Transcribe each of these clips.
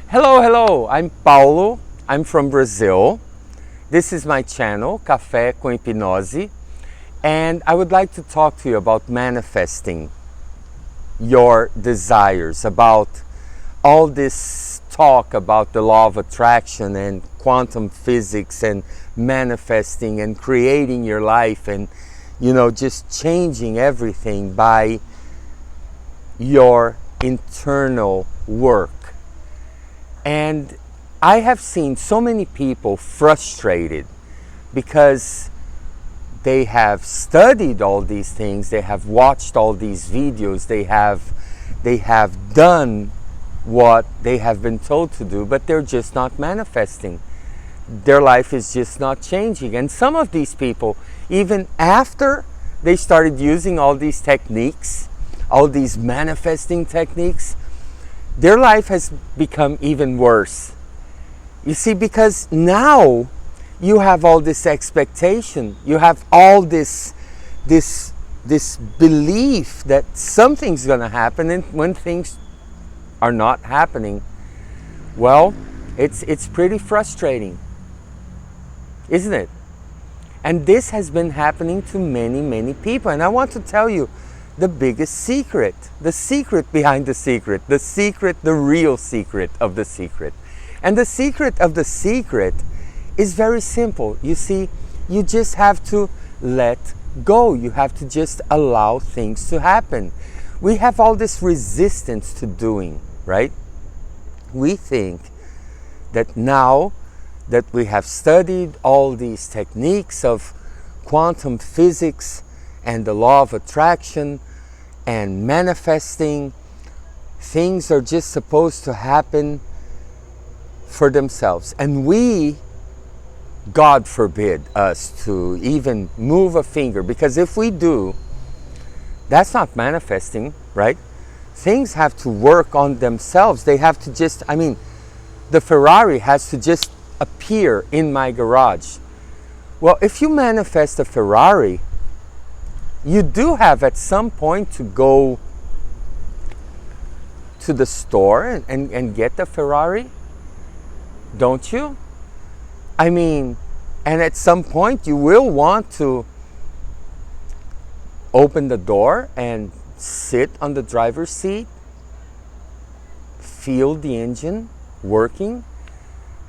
Hello, I'm Paulo. I'm from Brazil. This is my channel, Café com Hipnose, and I would like to talk to you about manifesting your desires, about all this talk about the law of attraction and quantum physics and manifesting and creating your life and, just changing everything by your internal work. And I have seen so many people frustrated because they have studied all these things, they have watched all these videos, they have done what they have been told to do, but they're just not manifesting. Their life is just not changing. And some of these people, even after they started using all these techniques, all these manifesting techniques, their life has become even worse. You see, because now you have all this expectation, you have all this belief that something's going to happen, and when things are not happening, well, it's pretty frustrating, isn't it? And this has been happening to many people. And I want to tell you the biggest secret, the secret behind the secret, the real secret of the secret. And the secret of the secret is very simple. You see, you just have to let go. You have to just allow things to happen. We have all this resistance to doing, right? We think that now that we have studied all these techniques of quantum physics and the law of attraction and manifesting, things are just supposed to happen for themselves. And we, God forbid us to even move a finger, because if we do, that's not manifesting, right? Things have to work on themselves. They have to just, the Ferrari has to just appear in my garage. Well, if you manifest a Ferrari, you do have at some point to go to the store and get the Ferrari, don't you? And at some point you will want to open the door and sit on the driver's seat, feel the engine working,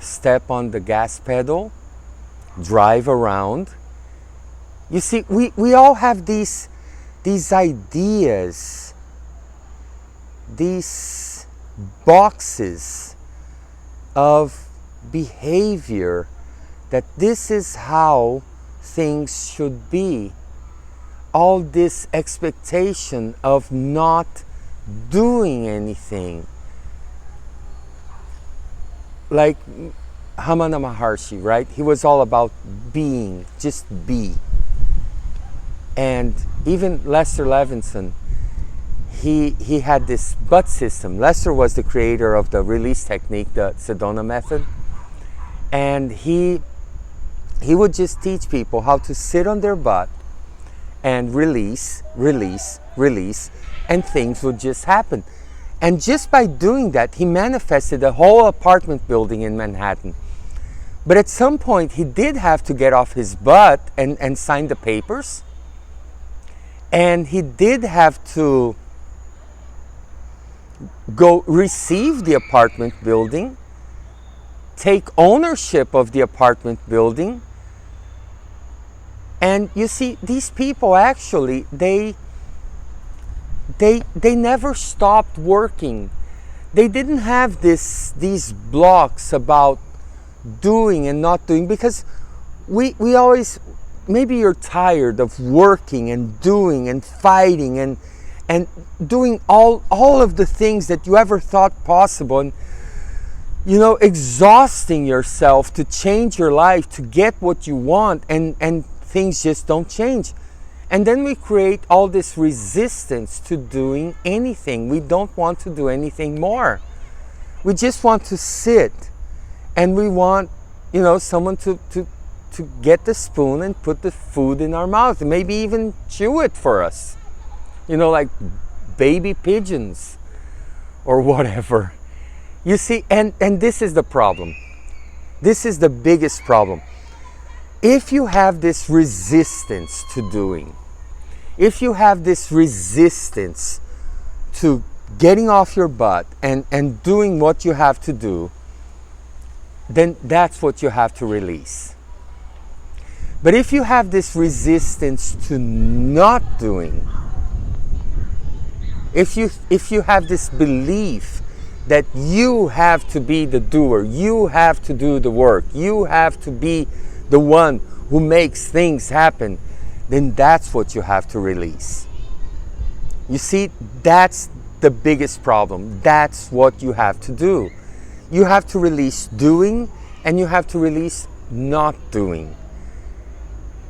step on the gas pedal, drive around. You see, we all have these ideas, these boxes of behavior, that this is how things should be. All this expectation of not doing anything. Like Ramana Maharshi, right? He was all about being, just be. And even Lester Levinson, he had this butt system. Lester was the creator of the release technique, the Sedona method. And he would just teach people how to sit on their butt and release, and things would just happen. And just by doing that, he manifested a whole apartment building in Manhattan. But at some point, he did have to get off his butt and sign the papers. And he did have to go receive the apartment building, take ownership of the apartment building. And you see, these people actually, they never stopped working. They didn't have these blocks about doing and not doing, because we always, maybe you're tired of working and doing and fighting and doing all of the things that you ever thought possible, and exhausting yourself to change your life, to get what you want, and things just don't change. And then we create all this resistance to doing anything. We don't want to do anything more. We just want to sit, and we want, someone to get the spoon and put the food in our mouth, and maybe even chew it for us, like baby pigeons or whatever. You see, and this is the problem. This is the biggest problem. If you have this resistance to doing, if you have this resistance to getting off your butt and doing what you have to do, then that's what you have to release. But if you have this resistance to not doing, if you have this belief that you have to be the doer, you have to do the work, you have to be the one who makes things happen, then that's what you have to release. You see, that's the biggest problem. That's what you have to do. You have to release doing and you have to release not doing.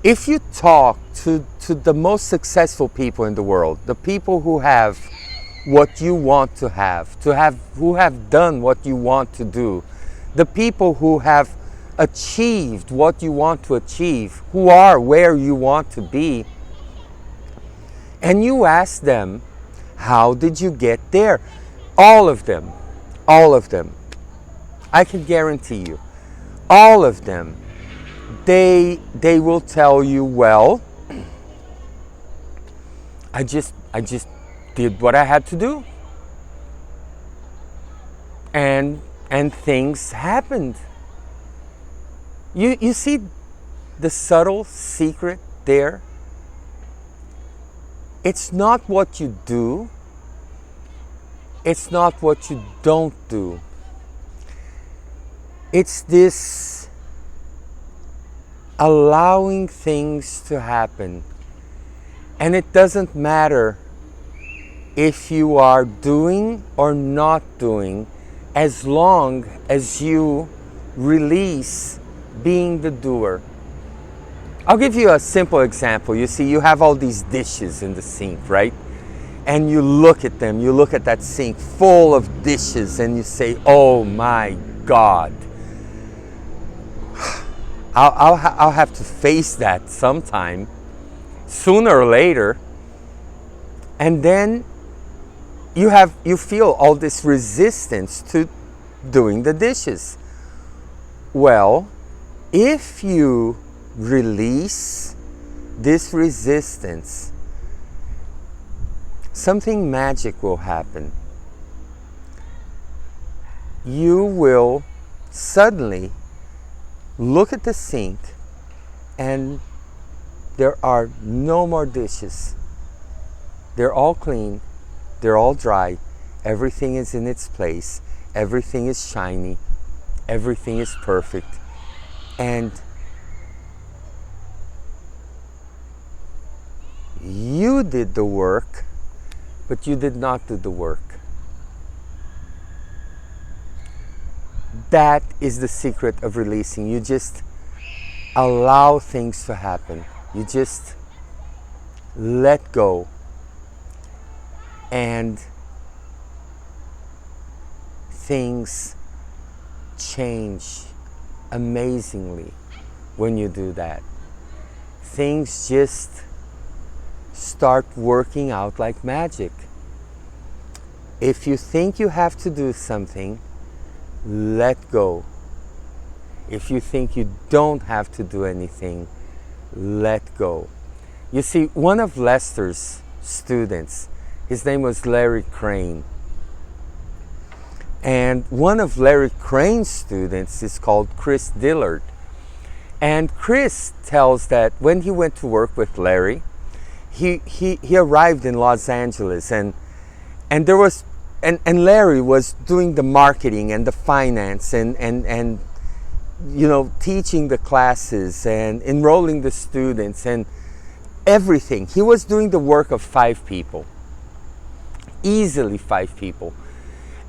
If you talk to the most successful people in the world, the people who have what you want to have, who have done what you want to do, the people who have achieved what you want to achieve, who are where you want to be, and you ask them, how did you get there? All of them, I can guarantee you, all of them, they will tell you, well, I just did what I had to do, and things happened. You see the subtle secret there? It's not what you do, it's not what you don't do. It's this allowing things to happen. And it doesn't matter if you are doing or not doing, as long as you release being the doer. I'll give you a simple example. You see, you have all these dishes in the sink, right? And you look at them, you look at that sink full of dishes and you say, oh my God. I'll have to face that sometime, sooner or later. And then you feel all this resistance to doing the dishes. Well, if you release this resistance, something magic will happen. You will suddenly look at the sink and there are no more dishes. They're all clean, they're all dry, everything is in its place, everything is shiny, everything is perfect. And you did the work, but you did not do the work. That is the secret of releasing. You just allow things to happen. You just let go. And things change amazingly when you do that. Things just start working out like magic. If you think you have to do something, let go. If you think you don't have to do anything, let go. You see, one of Lester's students, his name was Larry Crane. And one of Larry Crane's students is called Chris Dillard. And Chris tells that when he went to work with Larry, he arrived in Los Angeles and there was and Larry was doing the marketing and the finance and you know, teaching the classes and enrolling the students and everything. He was doing the work of 5 people. Easily 5 people.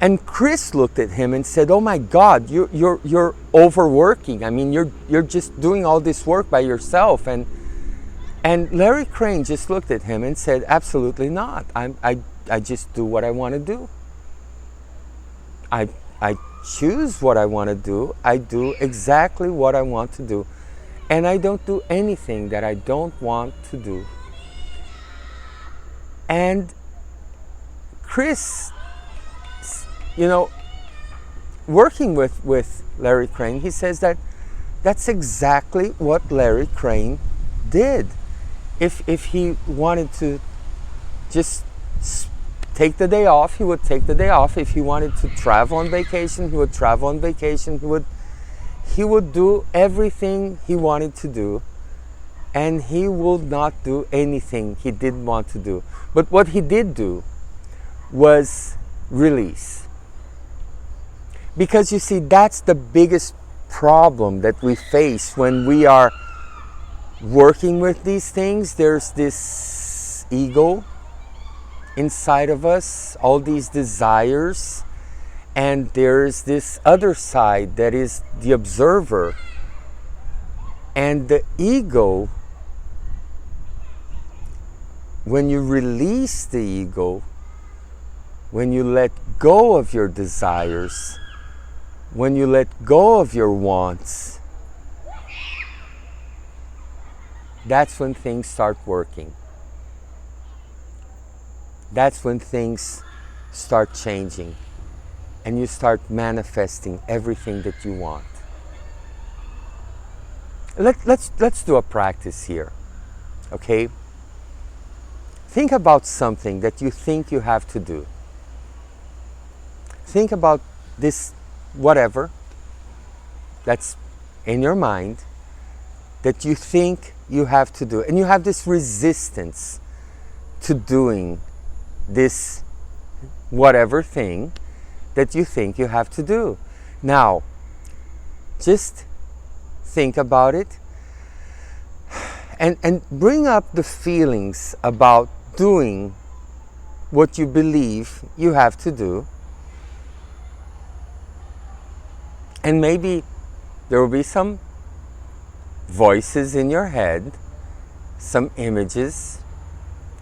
And Chris looked at him and said, "Oh my God, you're overworking. I mean, you're just doing all this work by yourself." And Larry Crane just looked at him and said, "Absolutely not. I just do what I want to do. I choose what I want to do. I do exactly what I want to do. And I don't do anything that I don't want to do." And Chris, you know, working with Larry Crane, he says that that's exactly what Larry Crane did. If he wanted to just take the day off, he would take the day off. If he wanted to travel on vacation, he would travel on vacation. He would do everything he wanted to do, and he would not do anything he didn't want to do. But what he did do was release. Because you see, that's the biggest problem that we face when we are working with these things. There's this ego inside of us, all these desires, and there's this other side that is the observer. And the ego, when you release the ego, when you let go of your desires, when you let go of your wants, that's when things start working. That's when things start changing, and you start manifesting everything that you want. Let's do a practice here, okay? Think about something that you think you have to do. Think about this whatever that's in your mind that you think you have to do, and you have this resistance to doing this whatever thing that you think you have to do. Now, just think about it and bring up the feelings about doing what you believe you have to do. And maybe there will be some voices in your head, some images,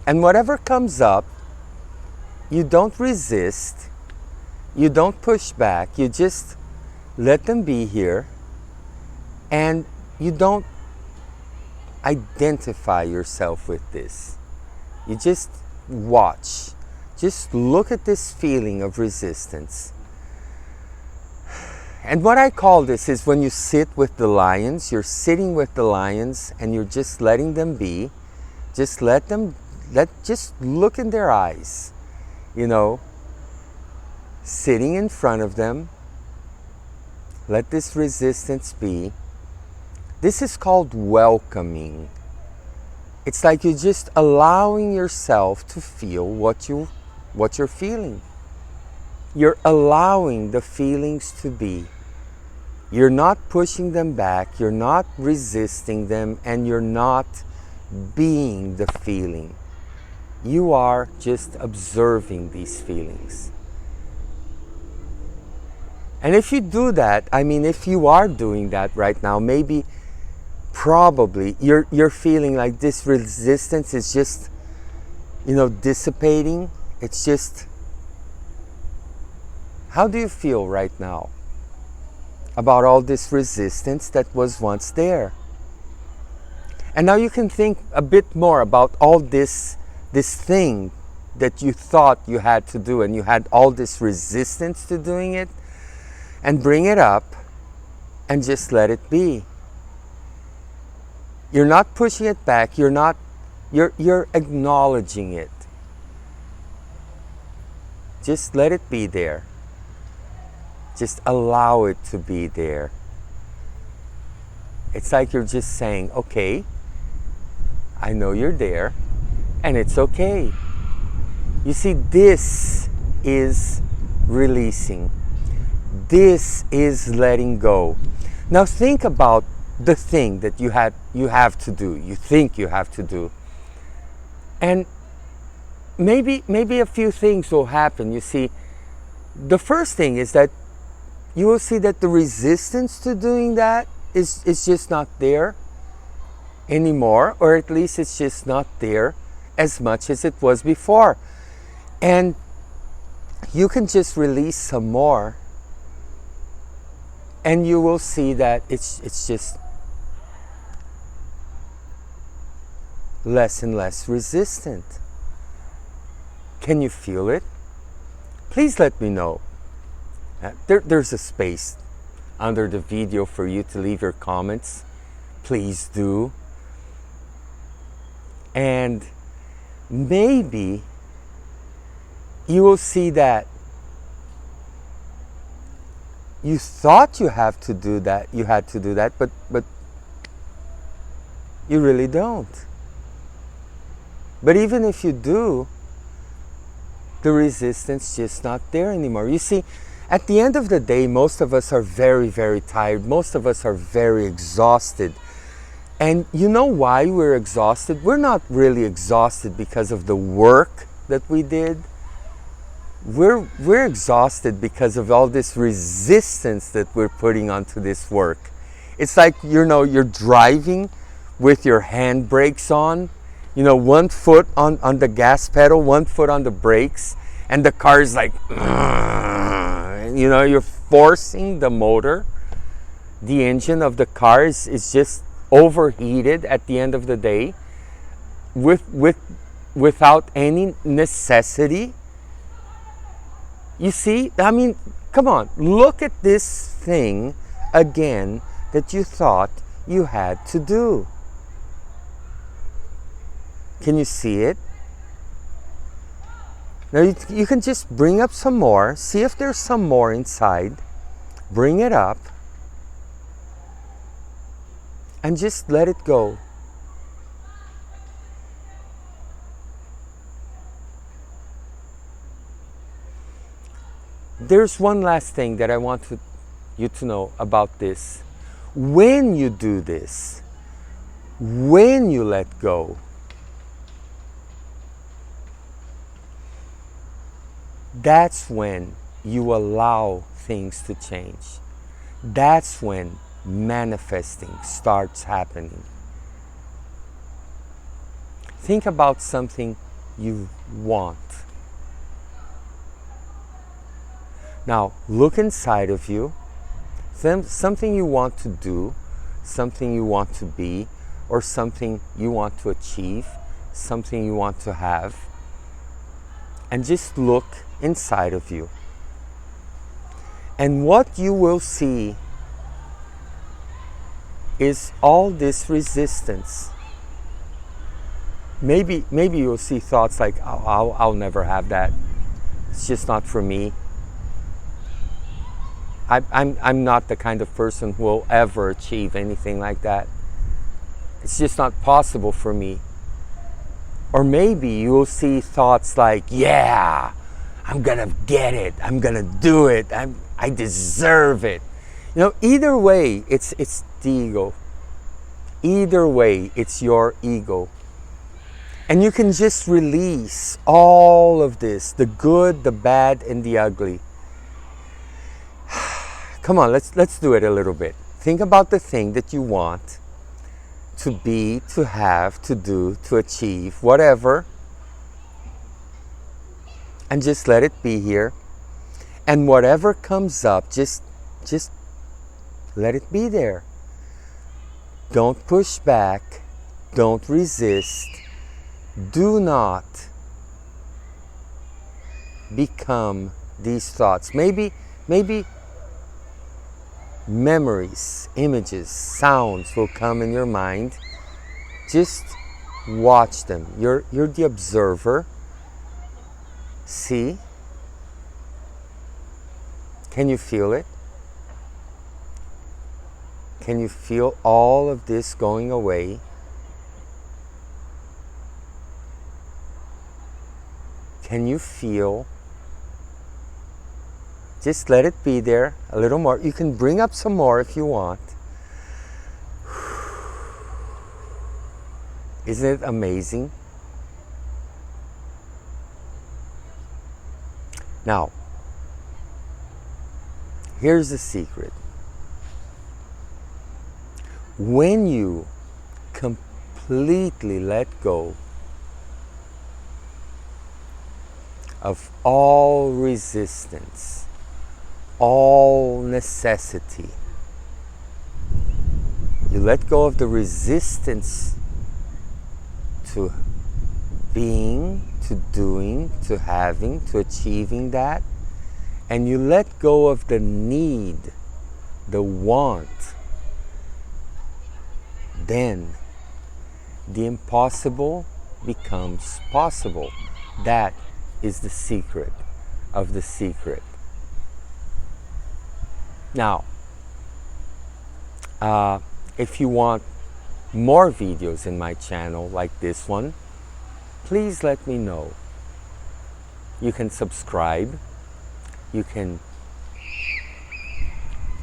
and whatever comes up, you don't resist, you don't push back, you just let them be here, and you don't identify yourself with this. You just watch, just look at this feeling of resistance. And what I call this is when you sit with the lions, you're sitting with the lions and you're just letting them be. Just just look in their eyes, you know, sitting in front of them. Let this resistance be. This is called welcoming. It's like you're just allowing yourself to feel what you're feeling. You're allowing the feelings to be. You're not pushing them back, you're not resisting them, and you're not being the feeling. You are just observing these feelings. And if you do that, I mean, if you are doing that right now, maybe, probably, you're feeling like this resistance is just, you know, dissipating. It's just, how do you feel right now about all this resistance that was once there? And now you can think a bit more about all this thing that you thought you had to do, and you had all this resistance to doing it, and bring it up and just let it be. You're not pushing it back, you're acknowledging it. Just let it be there. Just allow it to be there. It's like you're just saying, okay, I know you're there, and it's okay. You see, this is releasing. This is letting go. Now think about the thing that you have to do, you think you have to do. And maybe a few things will happen. You see, the first thing is that you will see that the resistance to doing that is just not there anymore, or at least it's just not there as much as it was before. And you can just release some more, and you will see that it's just less and less resistant. Can you feel it? Please let me know. There's a space under the video for you to leave your comments. Please do. And maybe you will see that you thought you had to do that, but you really don't. But even if you do, the resistance just not there anymore. You see, at the end of the day, most of us are very, very tired. Most of us are very exhausted. And you know why we're exhausted? We're not really exhausted because of the work that we did. We're exhausted because of all this resistance that we're putting onto this work. It's like, you're driving with your handbrakes on, one foot on the gas pedal, one foot on the brakes, and the car is like, you're forcing the motor. The engine of the car is just overheated at the end of the day without any necessity. You see, I mean, come on, look at this thing again that you thought you had to do. Can you see it? Now you can just bring up some more, see if there's some more inside, bring it up, and just let it go. There's one last thing that I want you to know about this. When you do this, when you let go, that's when you allow things to change. That's when manifesting starts happening. Think about something you want. Now, look inside of you, something you want to do, something you want to be, or something you want to achieve, something you want to have, and just look inside of you. And what you will see is all this resistance. Maybe you'll see thoughts like, I'll never have that. It's just not for me. I'm not the kind of person who will ever achieve anything like that. It's just not possible for me. Or maybe you will see thoughts like, yeah, I'm gonna get it. I'm gonna do it. I deserve it. Either way, it's the ego. Either way, it's your ego. And you can just release all of this, the good, the bad, and the ugly. Come on, let's do it a little bit. Think about the thing that you want to be, to have, to do, to achieve, whatever. And just let it be here. And whatever comes up, just let it be there. Don't push back. Don't resist. Do not become these thoughts. Maybe memories, images, sounds will come in your mind. Just watch them. You're the observer. See? Can you feel it? Can you feel all of this going away? Can you feel? Just let it be there a little more. You can bring up some more if you want. Isn't it amazing? Now, here's the secret. When you completely let go of all resistance, all necessity, you let go of the resistance to being, to doing, to having, to achieving that, and you let go of the need, the want, then the impossible becomes possible. That is the secret of the secret. Now, if you want more videos in my channel like this one, please let me know. You can subscribe. You can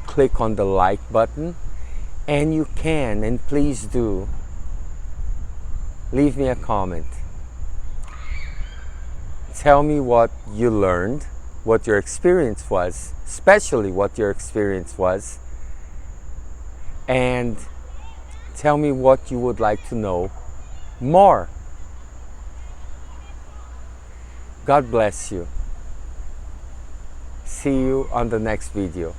click on the like button, and you can, and please do, leave me a comment. Tell me what you learned, what your experience was, especially what your experience was, and tell me what you would like to know more. God bless you. See you on the next video.